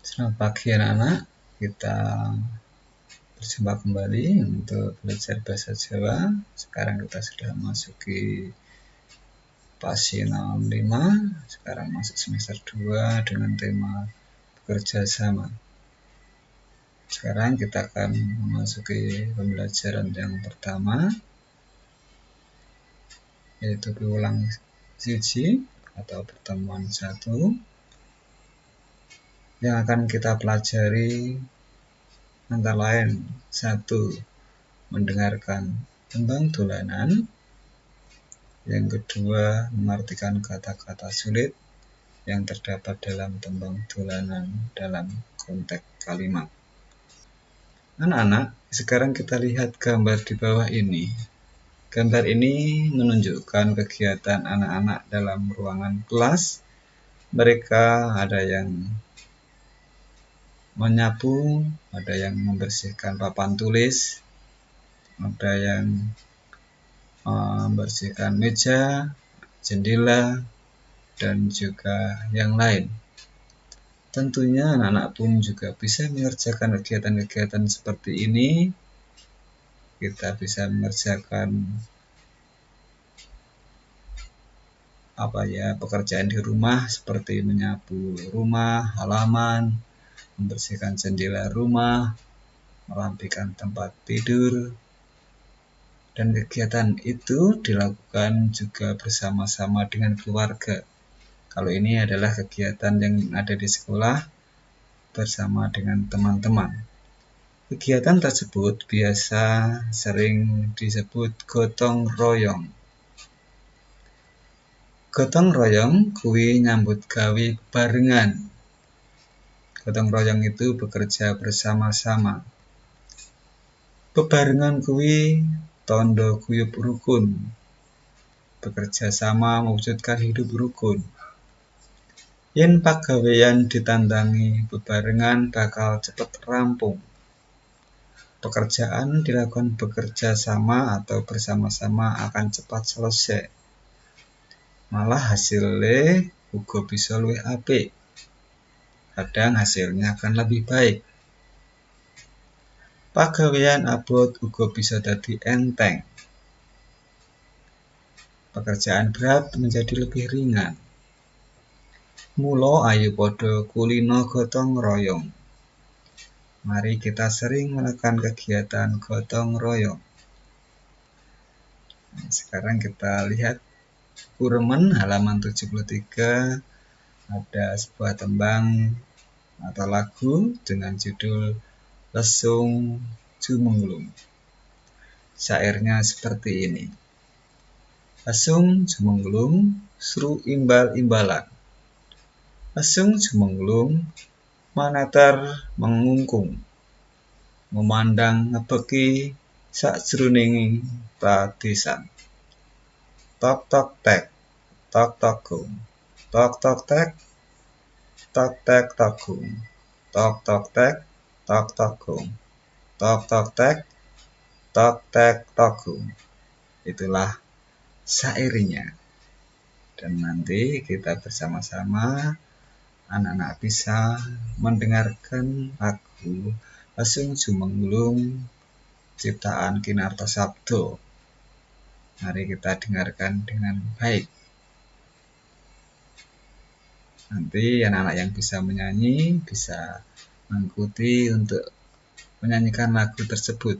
Selamat pagi anak-anak, kita berjumpa kembali untuk belajar bahasa Jawa. Sekarang kita sudah masuki PASI 05, sekarang masuk semester 2 dengan tema bekerja sama. Sekarang kita akan memasuki pembelajaran yang pertama, yaitu piwulang siji atau pertemuan 1, yang akan kita pelajari antara lain 1. Mendengarkan tembang dolanan. Yang kedua, mengartikan kata-kata sulit yang terdapat dalam tembang dolanan dalam konteks kalimat. Anak-anak, sekarang kita lihat gambar di bawah ini. Gambar ini menunjukkan kegiatan anak-anak dalam ruangan kelas. Mereka ada yang menyapu, ada yang membersihkan papan tulis, ada yang membersihkan meja, jendela, dan juga yang lain. Tentunya anak-anak pun juga bisa mengerjakan kegiatan-kegiatan seperti ini. Kita bisa mengerjakan pekerjaan di rumah seperti menyapu rumah, halaman, membersihkan jendela rumah, merapikan tempat tidur, dan kegiatan itu dilakukan juga bersama-sama dengan keluarga. Kalau ini adalah kegiatan yang ada di sekolah bersama dengan teman-teman. Kegiatan tersebut biasa sering disebut gotong royong. Gotong royong kuwi nyambut gawe barengan. Gotong royong itu bekerja bersama-sama. Bebarengan kuwi tondo guyub rukun. Bekerja sama mewujudkan hidup rukun. Yen pagawean ditandangi bebarengan bakal cepet rampung. Pekerjaan dilakukan bekerja sama atau bersama-sama akan cepat selesai. Malah hasilnya uga bisa luwih apik. Kadang hasilnya akan lebih baik. Pagawean abot uga bisa dadi enteng. Pekerjaan berat menjadi lebih ringan. Mula ayo padha kulina gotong royong. Mari kita sering melakukan kegiatan gotong royong. Sekarang kita lihat Kuremen halaman 73, ada sebuah tembang atau lagu dengan judul Lesung Jumenglung. Syairnya seperti ini. Lesung jumenglung, sru imbal-imbalan. Lesung jumenglung, maneter mengungkung. Memandang ngebeki sakjroning padesan. Tok tok tek, tok tok gong. Tok tok tek, tok tek tok gong. Tok tok tek, tok tok gong. Tok tok tek, tok tek tok gong. Itulah syairnya. Dan nanti kita bersama-sama anak-anak bisa mendengarkan lagu Lesung Jumenglung ciptaan Kinarto Sabdo. Mari kita dengarkan dengan baik. Nanti anak-anak yang bisa menyanyi bisa mengikuti untuk menyanyikan lagu tersebut.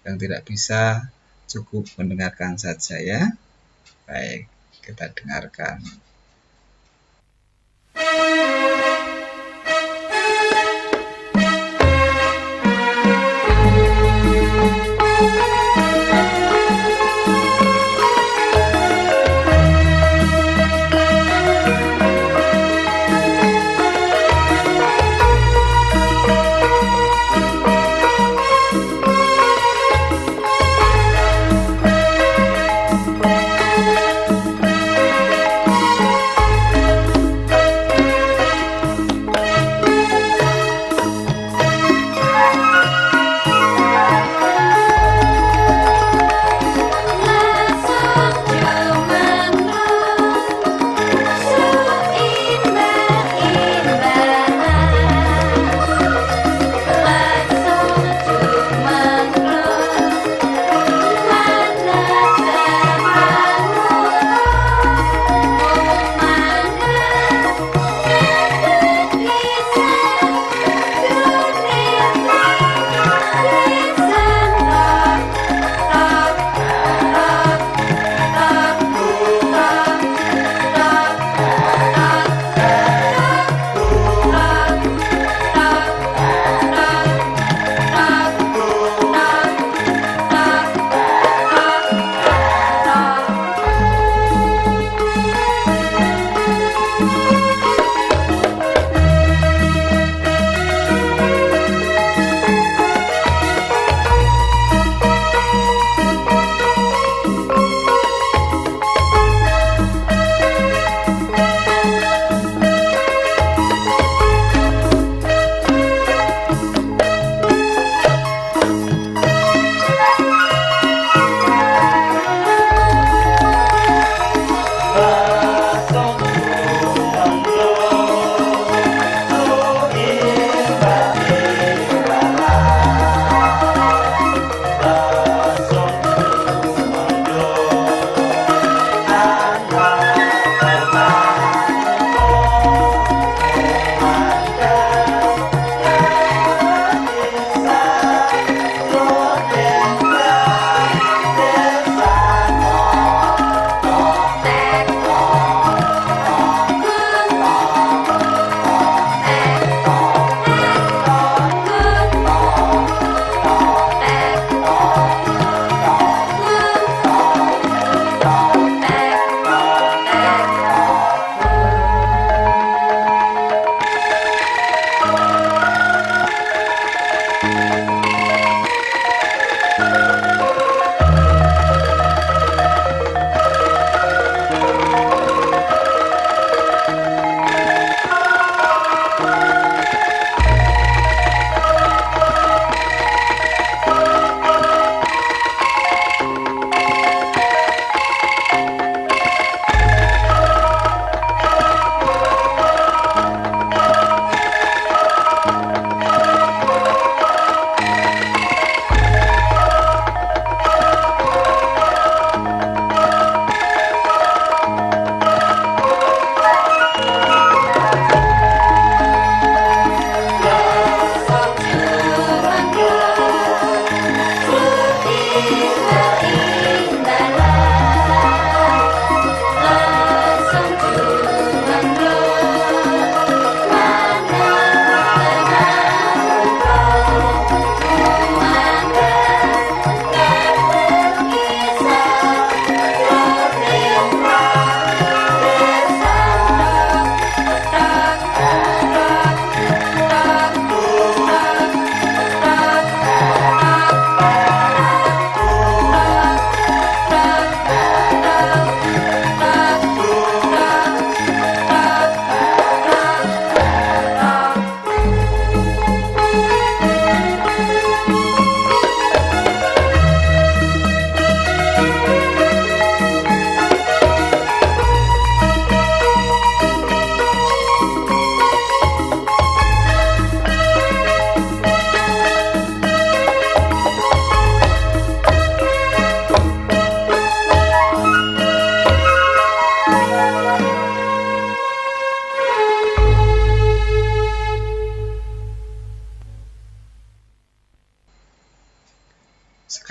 Yang tidak bisa cukup mendengarkan saja ya. Baik, kita dengarkan.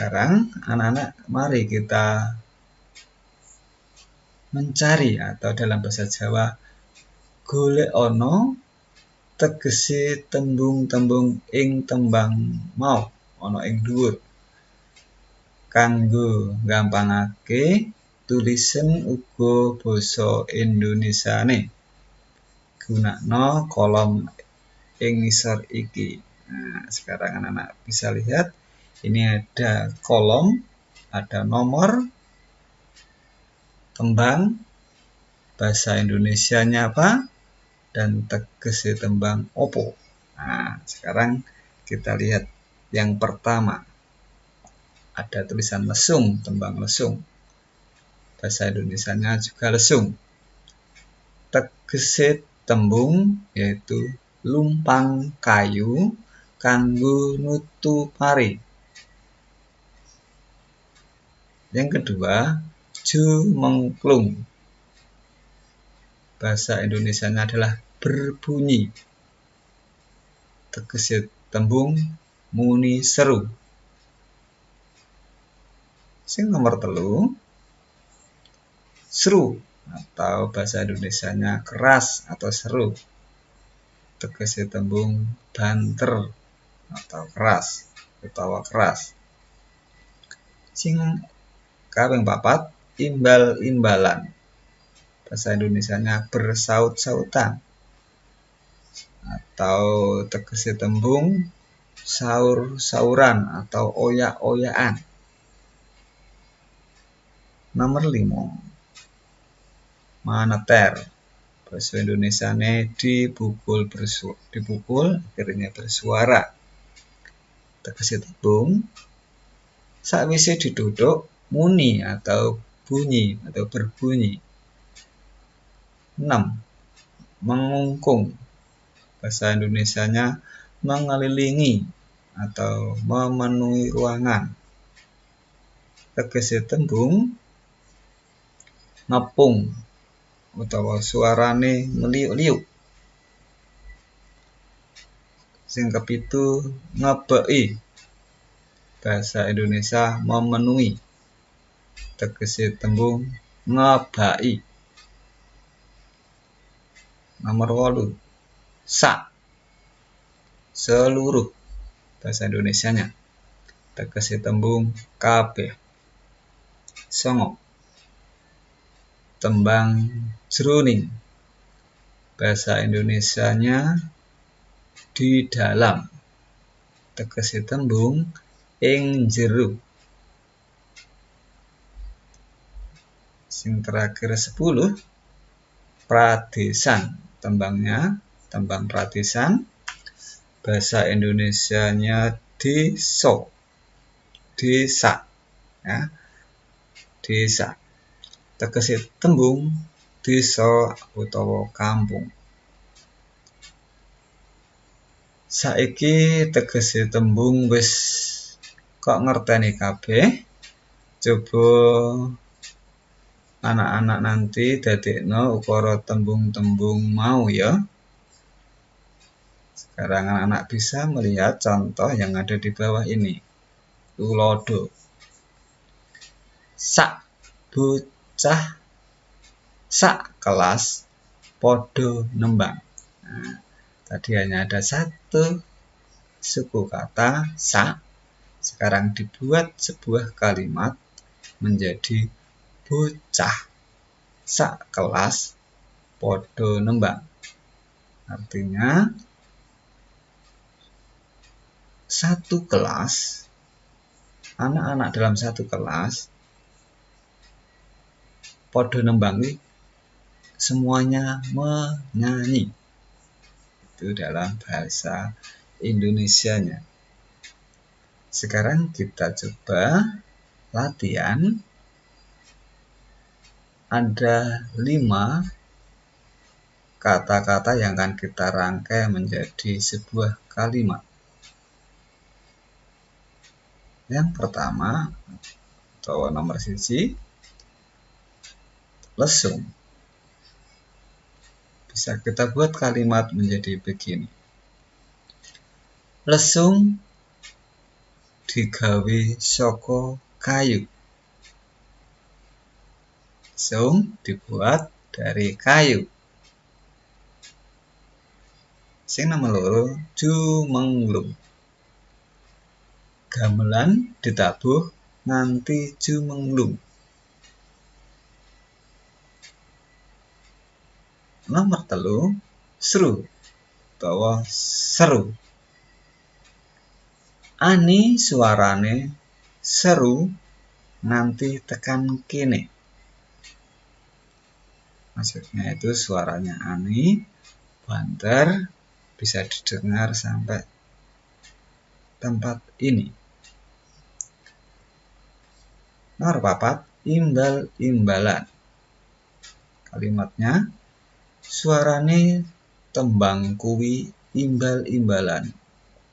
sekarang anak-anak mari kita mencari, atau dalam bahasa Jawa golek ono tegese tembung-tembung ing tembang mau ono ing dhuwur. Kanggo gampangake tulisan uga basa Indonesiane. Gunakno kolom ing ngisor iki. Nah, sekarang anak-anak bisa lihat ini ada kolom, ada nomor, tembang, bahasa Indonesianya apa, dan tegese tembang opo. Nah, sekarang kita lihat yang pertama. Ada tulisan lesung, tembang lesung. Bahasa Indonesianya juga lesung. Tegese tembung yaitu lumpang kayu kanggo nutu pari. Yang kedua, jumengklung. Bahasa Indonesianya adalah berbunyi. Tegese tembung muni seru. Sing nomor 3, seru, atau bahasa Indonesianya keras atau seru. Tegese tembung banter atau keras utawa keras. Sing kaping 4, imbal-imbalan. Bahasa Indonesianya bersaut-sautan atau tegese tembung saur-sauran atau oyak-oyakan. Nomor 5, maneter. Bahasa Indonesianya dipukul akhirnya bersuara. Tegese tembung sakwise diduduk muni atau bunyi atau berbunyi. 6, mengungkung. Bahasa Indonesianya mengelilingi atau memenuhi ruangan. Tegese tembung ngepung utawa suarane meliuk-liuk. Sing kepitu, ngebeki. Bahasa Indonesia memenuhi. Tegese tembung ngebaki. Nomor 8, sak. Seluruh. Bahasa Indonesianya tegese tembung kabeh. 9, tembang jroning. Bahasa Indonesianya di dalam. Tegese tembung ing jero. Sing terakhir 10, pradesan. Tembangnya tembang pradesan. Bahasa Indonesianya desa. Desa, ya. Desa. Tegese tembung desa utawa kampung. Saiki tegese tembung wis kok ngerteni kabeh. Coba anak-anak nanti dadekno ukara tembung-tembung mau ya. Sekarang anak-anak bisa melihat contoh yang ada di bawah ini. Tulodo. Sak bocah sak kelas podo nembang. Nah, tadi hanya ada satu suku kata sak. Sekarang dibuat sebuah kalimat menjadi bocah sak kelas podo nembang. Artinya satu kelas, anak-anak dalam satu kelas podo nembangi semuanya menyanyi. Itu dalam bahasa Indonesianya. Sekarang kita coba latihan. Ada 5 kata-kata yang akan kita rangkai menjadi sebuah kalimat. Yang pertama, atau nomor 1, lesung. Bisa kita buat kalimat menjadi begini. Lesung digawe saka kayu. Lesung dibuat dari kayu. Sing nomor loro, jumenglung. Gamelan ditabuh nganti jumenglung. Nomor telu, seru utawa seru. Ani suarane seru nganti tekan kene. Maksudnya itu suaranya Ani banter bisa didengar sampai tempat ini. Nomor 4, imbal-imbalan. Kalimatnya, suarane tembang kuwi imbal-imbalan.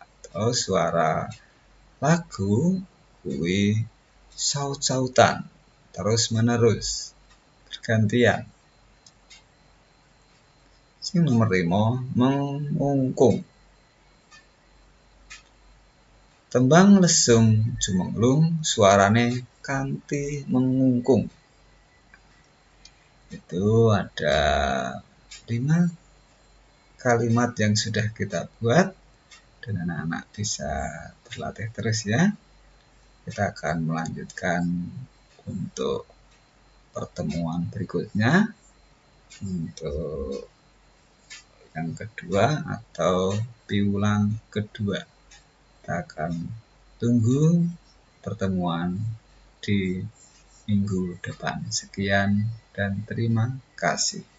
Atau suara lagu kuwi saut-sautan terus menerus bergantian. Sing nomor 5, mengungkung. Tembang lesung jumenglung suarane kanthi mengungkung. Itu ada 5 kalimat yang sudah kita buat dan anak-anak bisa berlatih terus ya. Kita akan melanjutkan untuk pertemuan berikutnya untuk yang kedua atau piulang kedua. Kita akan tunggu pertemuan di minggu depan. Sekian dan terima kasih.